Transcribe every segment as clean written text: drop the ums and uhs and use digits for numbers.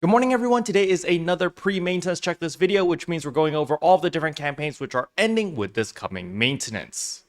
Good morning everyone, today is another pre-maintenance checklist video, which means we're going over all the different campaigns which are ending with this coming maintenance.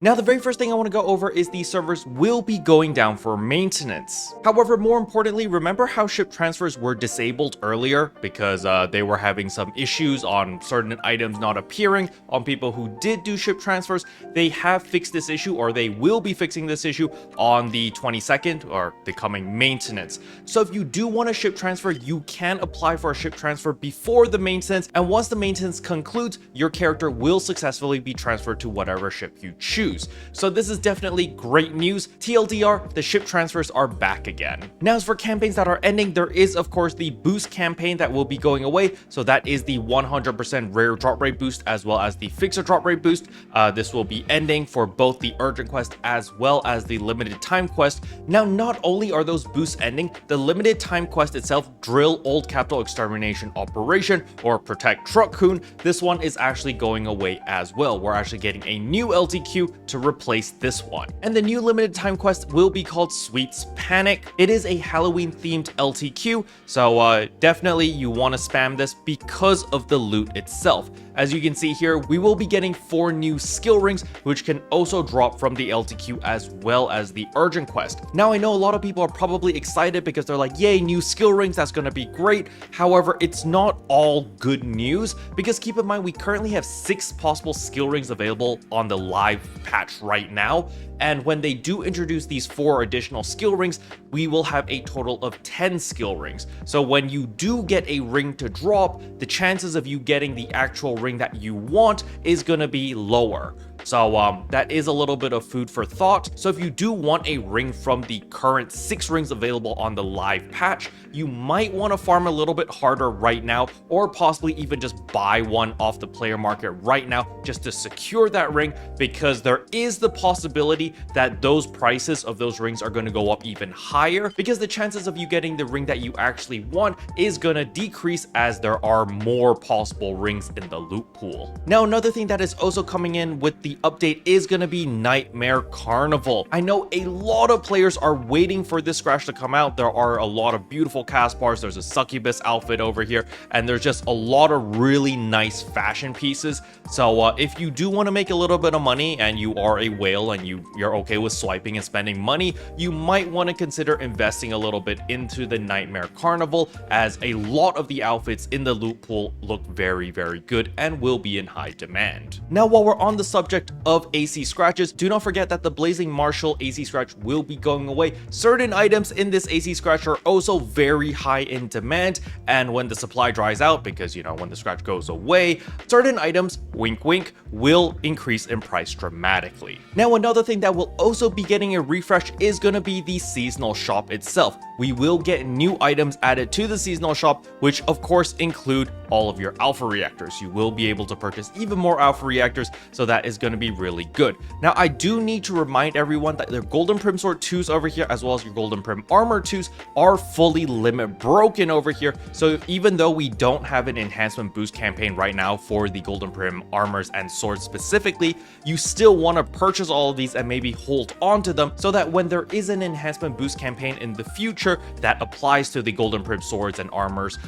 Now, the very first thing I want to go over is the servers will be going down for maintenance. However, more importantly, remember how ship transfers were disabled earlier because they were having some issues on certain items not appearing on people who did do ship transfers. They have fixed this issue, or they will be fixing this issue on the 22nd, or the coming maintenance. So if you do want a ship transfer, you can apply for a ship transfer before the maintenance, and once the maintenance concludes, your character will successfully be transferred to whatever ship you choose. So this is definitely great news. TLDR, the ship transfers are back again. Now, as for campaigns that are ending, there is of course the boost campaign that will be going away. So that is the 100% rare drop rate boost as well as the fixer drop rate boost. This will be ending for both the urgent quest as well as the limited time quest. Now, not only are those boosts ending, the limited time quest itself, Drill Old Capital Extermination Operation or Protect Truckcoon, this one is actually going away as well. We're actually getting a new LTQ to replace this one. And the new limited time quest will be called Sweets Panic. It is a Halloween themed LTQ, so definitely you want to spam this because of the loot itself. As you can see here, we will be getting 4 new skill rings, which can also drop from the LTQ as well as the urgent quest. Now, I know a lot of people are probably excited because they're like, yay, new skill rings, that's going to be great. However, it's not all good news because keep in mind, we currently have 6 possible skill rings available on the live patch right now. And when they do introduce these 4 additional skill rings, we will have a total of 10 skill rings. So when you do get a ring to drop, the chances of you getting the actual ring that you want is going to be lower. So that is a little bit of food for thought. So if you do want a ring from the current 6 rings available on the live patch, you might want to farm a little bit harder right now, or possibly even just buy one off the player market right now just to secure that ring, because there is the possibility that those prices of those rings are going to go up even higher, because the chances of you getting the ring that you actually want is going to decrease as there are more possible rings in the loot pool. Now, another thing that is also coming in with the update is going to be Nightmare Carnival. I know a lot of players are waiting for this scratch to come out. There are a lot of beautiful cast bars. There's a succubus outfit over here, and there's just a lot of really nice fashion pieces. So if you do want to make a little bit of money and you are a whale and you're okay with swiping and spending money, you might want to consider investing a little bit into the Nightmare Carnival, as a lot of the outfits in the loot pool look very, very good and will be in high demand. Now, while we're on the subject of AC scratches, do not forget that the Blazing Marshal AC scratch will be going away. Certain items in this AC scratch are also very high in demand, and when the supply dries out, because when the scratch goes away, certain items, wink wink, will increase in price dramatically. Now, another thing that will also be getting a refresh is going to be the seasonal shop itself. We will get new items added to the seasonal shop, which of course include all of your alpha reactors. You will be able to purchase even more alpha reactors, so that is going to be really good. Now, I do need to remind everyone that their Golden Prim Sword 2s over here, as well as your Golden Prim Armor 2s, are fully limit broken over here. So even though we don't have an enhancement boost campaign right now for the Golden Prim Armors and Swords specifically, you still want to purchase all of these and maybe hold on to them, so that when there is an enhancement boost campaign in the future that applies to the Golden Prim Swords and Armors,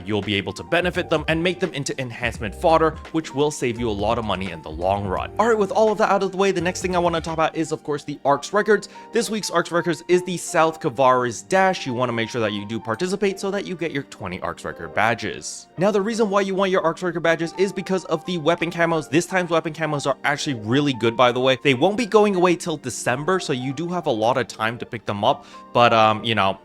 you'll be able to benefit them and make them into enhancement fodder, which will save you a lot of money in the long run. Alright, with all of that out of the way, the next thing I want to talk about is of course the ARKS Records. This week's ARKS Records is the South Kavaris Dash. You want to make sure that you do participate so that you get your 20 ARKS Record badges. Now, the reason why you want your ARKS Record badges is because of the weapon camos. This time's weapon camos are actually really good, by the way. They won't be going away till December, so you do have a lot of time to pick them up, but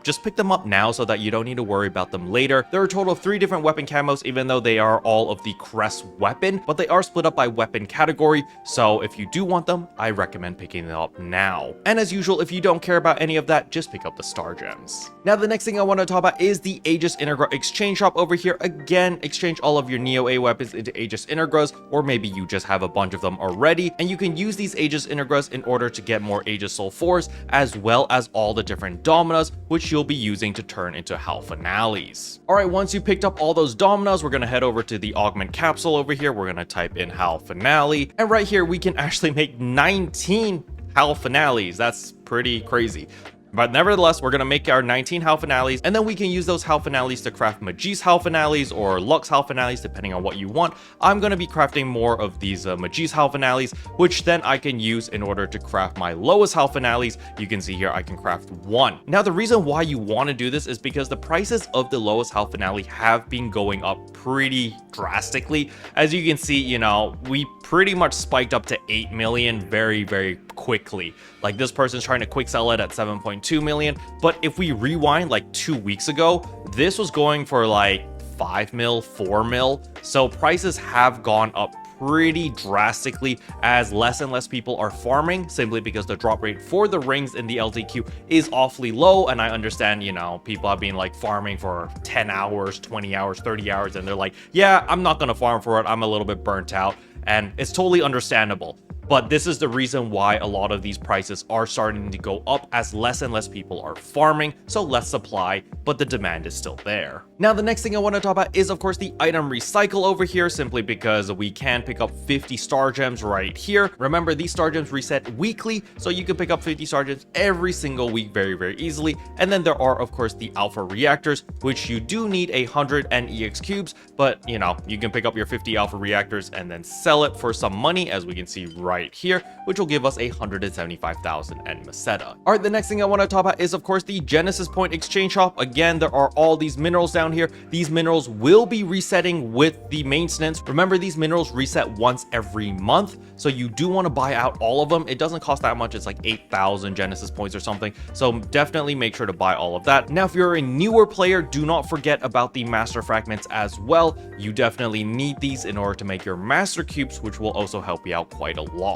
just pick them up now so that you don't need to worry about them later. There are a total of 3 different weapon camos, even though they are all of the Crest weapon, but they are split up by weapon category. So if you do want them, I recommend picking them up now. And as usual, if you don't care about any of that, just pick up the star gems. Now, the next thing I want to talk about is the Aegis Integra exchange shop over here. Again, exchange all of your Neo A weapons into Aegis Integras, or maybe you just have a bunch of them already, and you can use these Aegis Integras in order to get more Aegis Soul 4s, as well as all the different Dominas, which you'll be using to turn into Halphinales. Alright, once you picked up all those Dominas, we're going to head over to the Augment Capsule over here. We're going to type in Halphinale, and right here we can actually make 19 Halphinales. That's pretty crazy. But nevertheless, we're going to make our 19 Halphinales, and then we can use those Halphinales to craft Magis Halphinales or Lux Halphinales, depending on what you want. I'm going to be crafting more of these Magis Halphinales, which then I can use in order to craft my lowest Halphinales. You can see here I can craft 1. Now, the reason why you want to do this is because the prices of the lowest Halphinale have been going up pretty drastically. As you can see, you know, we pretty much spiked up to 8 million very, very quickly. Like, this person's trying to quick sell it at 7.2 million, but if we rewind like 2 weeks ago, this was going for like 5 mil, 4 mil. So prices have gone up pretty drastically as less and less people are farming, simply because the drop rate for the rings in the LTQ is awfully low. And I understand, you know, people have been like farming for 10 hours, 20 hours, 30 hours, and they're like, yeah, I'm not gonna farm for it, I'm a little bit burnt out. And it's totally understandable. But this is the reason why a lot of these prices are starting to go up as less and less people are farming, so less supply, but the demand is still there. Now, the next thing I want to talk about is, of course, the item recycle over here, simply because we can pick up 50 star gems right here. Remember, these star gems reset weekly, so you can pick up 50 star gems every single week very, very easily. And then there are, of course, the alpha reactors, which you do need 100 NEX cubes, but, you know, you can pick up your 50 alpha reactors and then sell it for some money, as we can see right here, which will give us 175,000 en Meseta. All right, the next thing I want to talk about is, of course, the Genesis Point Exchange Shop. Again, there are all these minerals down here. These minerals will be resetting with the maintenance. Remember, these minerals reset once every month, so you do want to buy out all of them. It doesn't cost that much. It's like 8,000 Genesis points or something, so definitely make sure to buy all of that. Now, if you're a newer player, do not forget about the Master Fragments as well. You definitely need these in order to make your Master Cubes, which will also help you out quite a lot.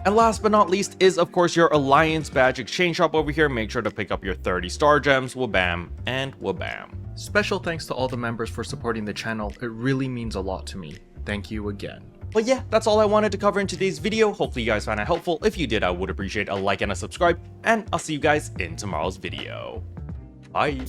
And last but not least is, of course, your Alliance Badge Exchange Shop over here. Make sure to pick up your 30 star gems, wabam, and wabam. Special thanks to all the members for supporting the channel. It really means a lot to me. Thank you again. But yeah, that's all I wanted to cover in today's video. Hopefully you guys found it helpful. If you did, I would appreciate a like and a subscribe, and I'll see you guys in tomorrow's video. Bye.